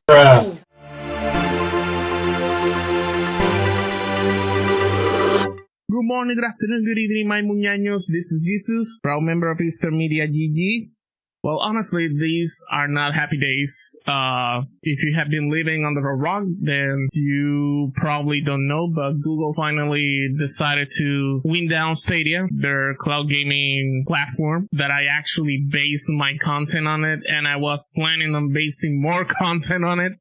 Bruh. Good morning, good afternoon, good evening, my muñaños. This is Jesus, proud member of Eastern Media GG. Well, honestly, these are not happy days. If you have been living under a rock, then you probably don't know, but Google finally decided to wind down Stadia, their cloud gaming platform, that I actually base my content on it, and I was planning on basing more content on it.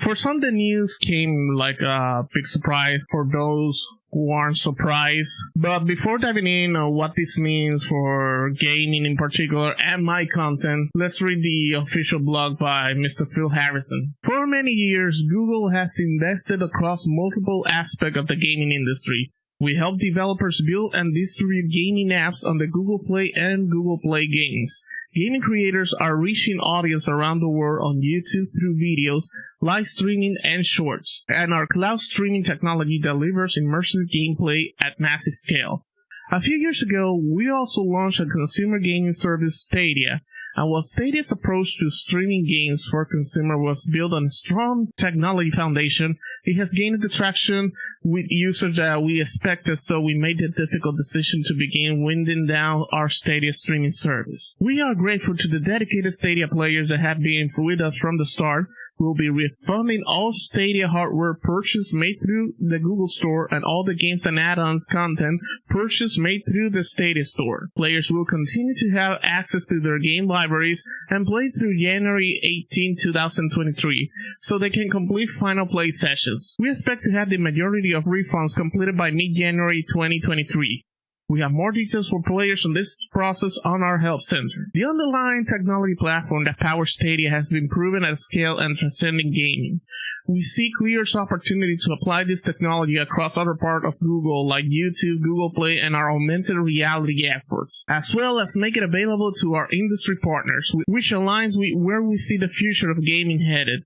For some, the news came like a big surprise for those who aren't surprised. But before diving in on what this means for gaming in particular and my content, let's read the official blog by Mr. Phil Harrison. For many years, Google has invested across multiple aspects of the gaming industry. We help developers build and distribute gaming apps on the Google Play and Google Play games. Gaming creators are reaching audience around the world on YouTube through videos, live streaming, and shorts. And our cloud streaming technology delivers immersive gameplay at massive scale. A few years ago, we also launched a consumer gaming service, Stadia. And while Stadia's approach to streaming games for consumer was built on a strong technology foundation, it has gained the traction with users that we expected, so we made the difficult decision to begin winding down our Stadia streaming service. We are grateful to the dedicated Stadia players that have been with us from the start. We'll be refunding all Stadia hardware purchased made through the Google Store and all the games and add-ons content purchased made through the Stadia Store. Players will continue to have access to their game libraries and play through January 18, 2023, so they can complete final play sessions. We expect to have the majority of refunds completed by mid-January 2023. We have more details for players on this process on our help center. The underlying technology platform that powers Stadia has been proven at scale and transcending gaming. We see clear opportunity to apply this technology across other parts of Google like YouTube, Google Play, and our augmented reality efforts, as well as make it available to our industry partners, which aligns with where we see the future of gaming headed.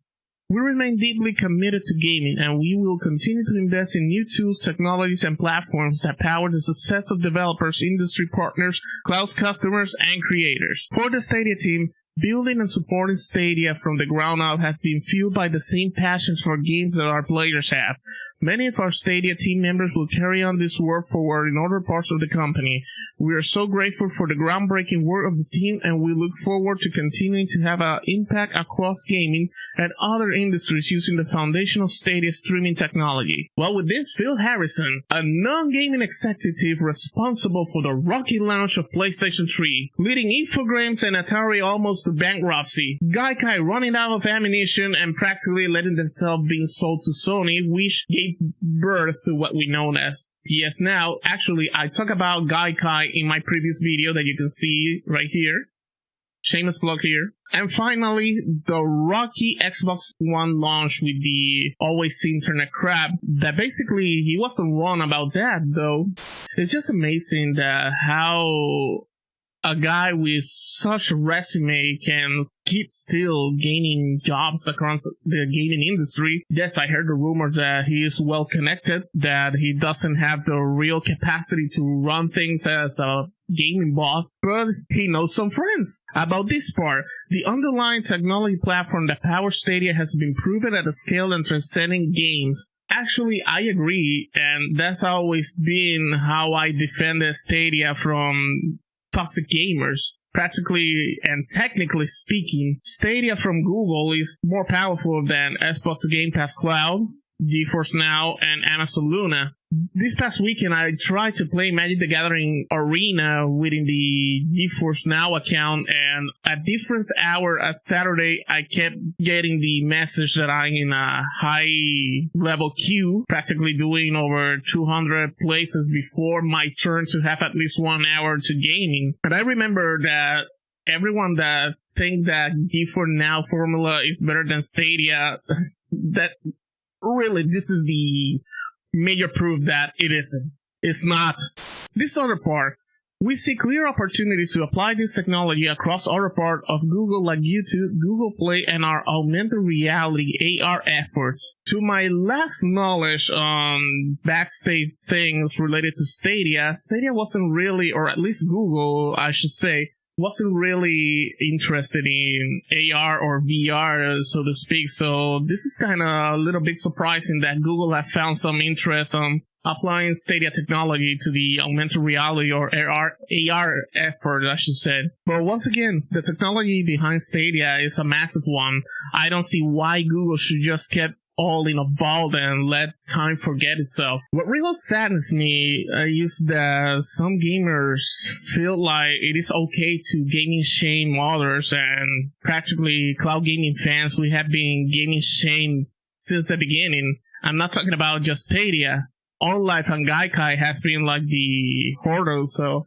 We remain deeply committed to gaming, and we will continue to invest in new tools, technologies, and platforms that power the success of developers, industry partners, cloud customers, and creators. For the Stadia team, building and supporting Stadia from the ground up has been fueled by the same passions for games that our players have. Many of our Stadia team members will carry on this work forward in other parts of the company. We are so grateful for the groundbreaking work of the team, and we look forward to continuing to have an impact across gaming and other industries using the foundational Stadia streaming technology. Well, with this, Phil Harrison, a non-gaming executive responsible for the rocky launch of PlayStation 3, leading Infogrames and Atari almost to bankruptcy, Gaikai running out of ammunition and practically letting themselves being sold to Sony, which gave birth to what we know as PS Now. Actually, I talk about Gaikai in my previous video that you can see right here. Shameless plug here. And finally, the rocky Xbox One launch with the always internet crap. That basically, he wasn't wrong about that, though. It's just amazing that how a guy with such a resume can keep still gaining jobs across the gaming industry. Yes, I heard the rumors that he is well connected, that he doesn't have the real capacity to run things as a gaming boss, but he knows some friends. About this part, the underlying technology platform that powers Stadia has been proven at a scale and transcending games. Actually, I agree, and that's always been how I defended Stadia from toxic gamers. Practically and technically speaking, Stadia from Google is more powerful than Xbox Game Pass Cloud, GeForce Now, and Amazon Luna. This past weekend, I tried to play Magic the Gathering Arena within the GeForce Now account, and at different hour at Saturday, I kept getting the message that I'm in a high-level queue, practically doing over 200 places before my turn to have at least 1 hour to gaming. And I remember that everyone that think that GeForce Now formula is better than Stadia, that really, this is the major proof that it isn't. It's not. This other part, we see clear opportunities to apply this technology across other parts of Google like YouTube, Google Play, and our augmented reality AR efforts. To my last knowledge on backstage things related to Stadia, Stadia wasn't really, or at least Google, I should say, wasn't really interested in AR or VR, so to speak. So this is kind of a little bit surprising that Google have found some interest on applying Stadia technology to the augmented reality or AR effort, I should say. But once again, the technology behind Stadia is a massive one. I don't see why Google should just keep all in a vault and let time forget itself. What really saddens me is that some gamers feel like it is okay to gaming shame others, and practically cloud gaming fans, we have been gaming shamed since the beginning. I'm not talking about just Stadia. OnLive and Gaikai has been like the hoarders of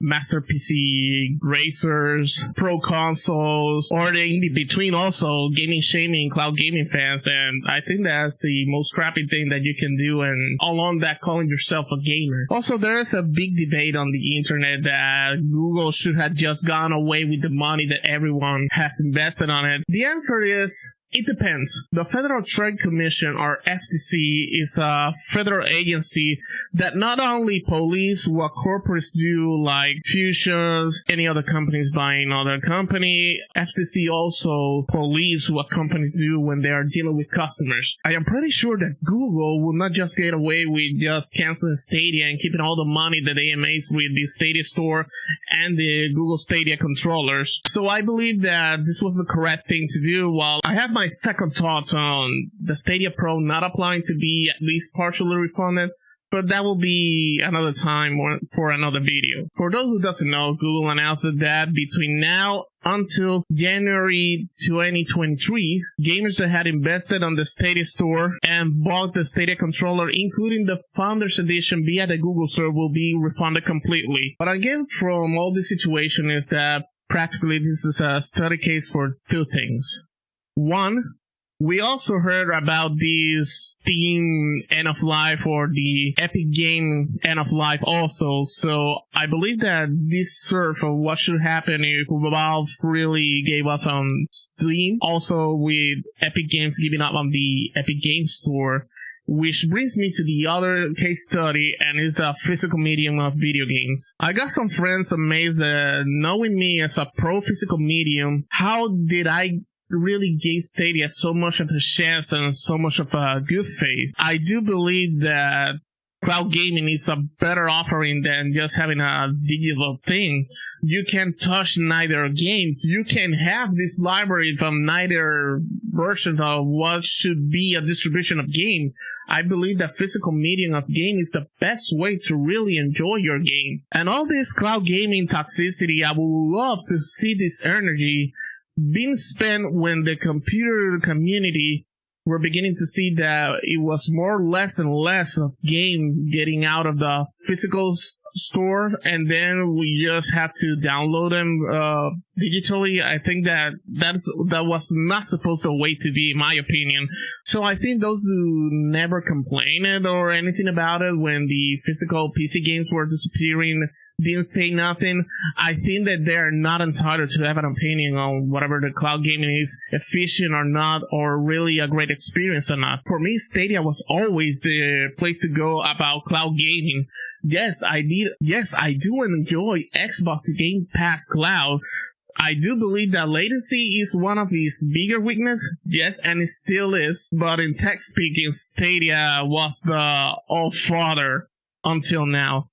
master PC racers, pro consoles, or the in between also gaming shaming cloud gaming fans, and I think that's the most crappy thing that you can do, and along that calling yourself a gamer. Also, there is a big debate on the internet that Google should have just gone away with the money that everyone has invested on it. The answer is, it depends. The Federal Trade Commission, or FTC, is a federal agency that not only police what corporates do, like fusions, any other companies buying other company, FTC also police what companies do when they are dealing with customers. I am pretty sure that Google will not just get away with just canceling Stadia and keeping all the money that they makes with the Stadia Store and the Google Stadia controllers. So I believe that this was the correct thing to do. While I have my second thoughts on the Stadia Pro not applying to be at least partially refunded, but that will be another time for another video. For those who doesn't know, Google announced that between now until January 2023, gamers that had invested on the Stadia Store and bought the Stadia controller, including the Founders Edition via the Google Store, will be refunded completely. But again, from all this situation is that practically this is a study case for two things. One, we also heard about the Steam end of life or the Epic Game end of life also. So I believe that this served for what should happen if Valve really gave us on Steam. Also with Epic Games giving up on the Epic Game Store. Which brings me to the other case study, and it's a physical medium of video games. I got some friends amazed that knowing me as a pro physical medium, how did I really gave Stadia so much of a chance and so much of a good faith? I do believe that cloud gaming is a better offering than just having a digital thing. You can touch neither games. You can have this library from neither version of what should be a distribution of game. I believe that physical medium of game is the best way to really enjoy your game. And all this cloud gaming toxicity, I would love to see this energy being spent when the computer community were beginning to see that it was more less and less of game getting out of the physical store, and then we just have to download them digitally. I think that was not supposed to way to be, in my opinion. So I think those who never complained or anything about it when the physical PC games were disappearing didn't say nothing. I think that they're not entitled to have an opinion on whatever the cloud gaming is, efficient or not, or really a great experience or not. For me, Stadia was always the place to go about cloud gaming. Yes, I do enjoy Xbox Game Pass Cloud. I do believe that latency is one of its bigger weaknesses. Yes, and it still is. But in tech speaking, Stadia was the all-father until now.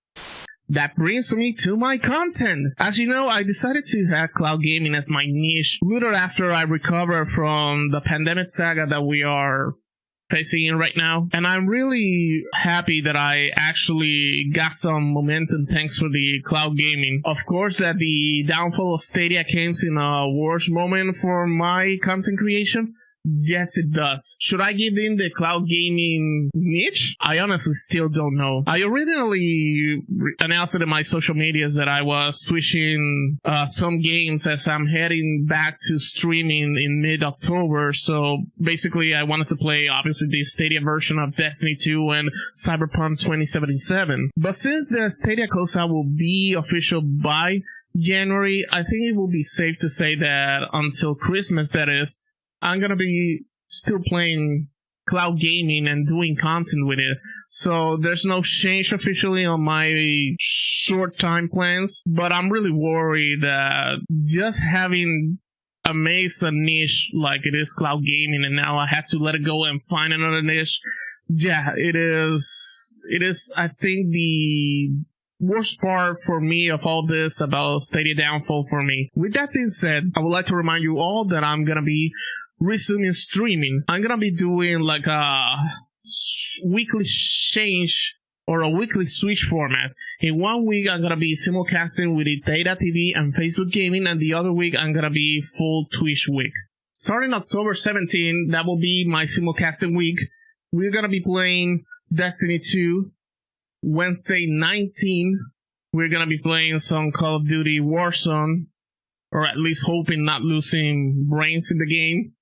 That brings me to my content. As you know, I decided to have cloud gaming as my niche little after I recovered from the pandemic saga that we are facing in right now. And I'm really happy that I actually got some momentum thanks for the cloud gaming. Of course, that the downfall of Stadia came in a worse moment for my content creation. Yes, it does. Should I give in the cloud gaming niche? I honestly still don't know. I originally announced it in my social medias that I was switching some games as I'm heading back to streaming in mid-October. So basically, I wanted to play, obviously, the Stadia version of Destiny 2 and Cyberpunk 2077. But since the Stadia closeout will be official by January, I think it will be safe to say that until Christmas, that is, I'm gonna be still playing cloud gaming and doing content with it. so there's no change officially on my short time plans. But I'm really worried that just having amassed a niche like it is cloud gaming, and now I have to let it go and find another niche. Yeah, it is, I think, the worst part for me of all this about Stadia downfall for me. With that being said, I would like to remind you all that I'm gonna be resuming streaming. I'm gonna be doing like a weekly change or a weekly switch format. In 1 week, I'm gonna be simulcasting with Data TV and Facebook Gaming, and the other week, I'm gonna be full Twitch week. Starting October 17, that will be my simulcasting week. We're gonna be playing Destiny 2. Wednesday 19, we're gonna be playing some Call of Duty Warzone, or at least hoping not losing brains in the game.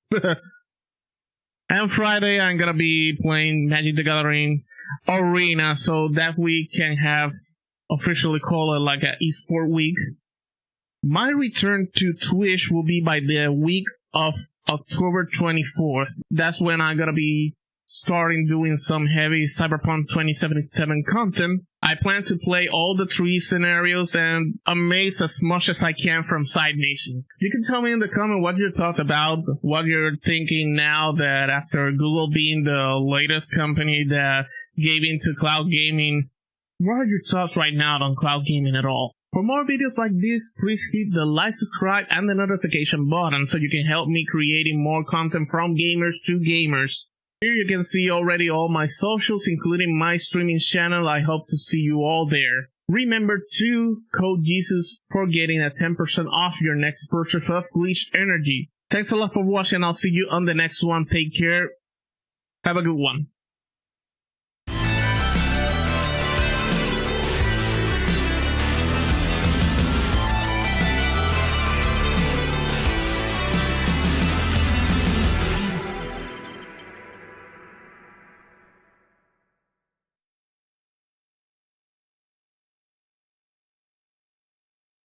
And Friday, I'm gonna be playing Magic the Gathering Arena, so that we can have officially call it like an esport week. My return to Twitch will be by the week of October 24th. That's when I'm gonna be starting doing some heavy Cyberpunk 2077 content. I plan to play all the 3 scenarios and amaze as much as I can from side missions. You can tell me in the comment what your thoughts about, what you're thinking now that after Google being the latest company that gave into cloud gaming, what are your thoughts right now on cloud gaming at all? For more videos like this, please hit the like, subscribe, and the notification button so you can help me creating more content from gamers to gamers. Here you can see already all my socials, including my streaming channel. I hope to see you all there. Remember to code Jesus for getting a 10% off your next purchase of Glitch Energy. Thanks a lot for watching. I'll see you on the next one. Take care. Have a good one.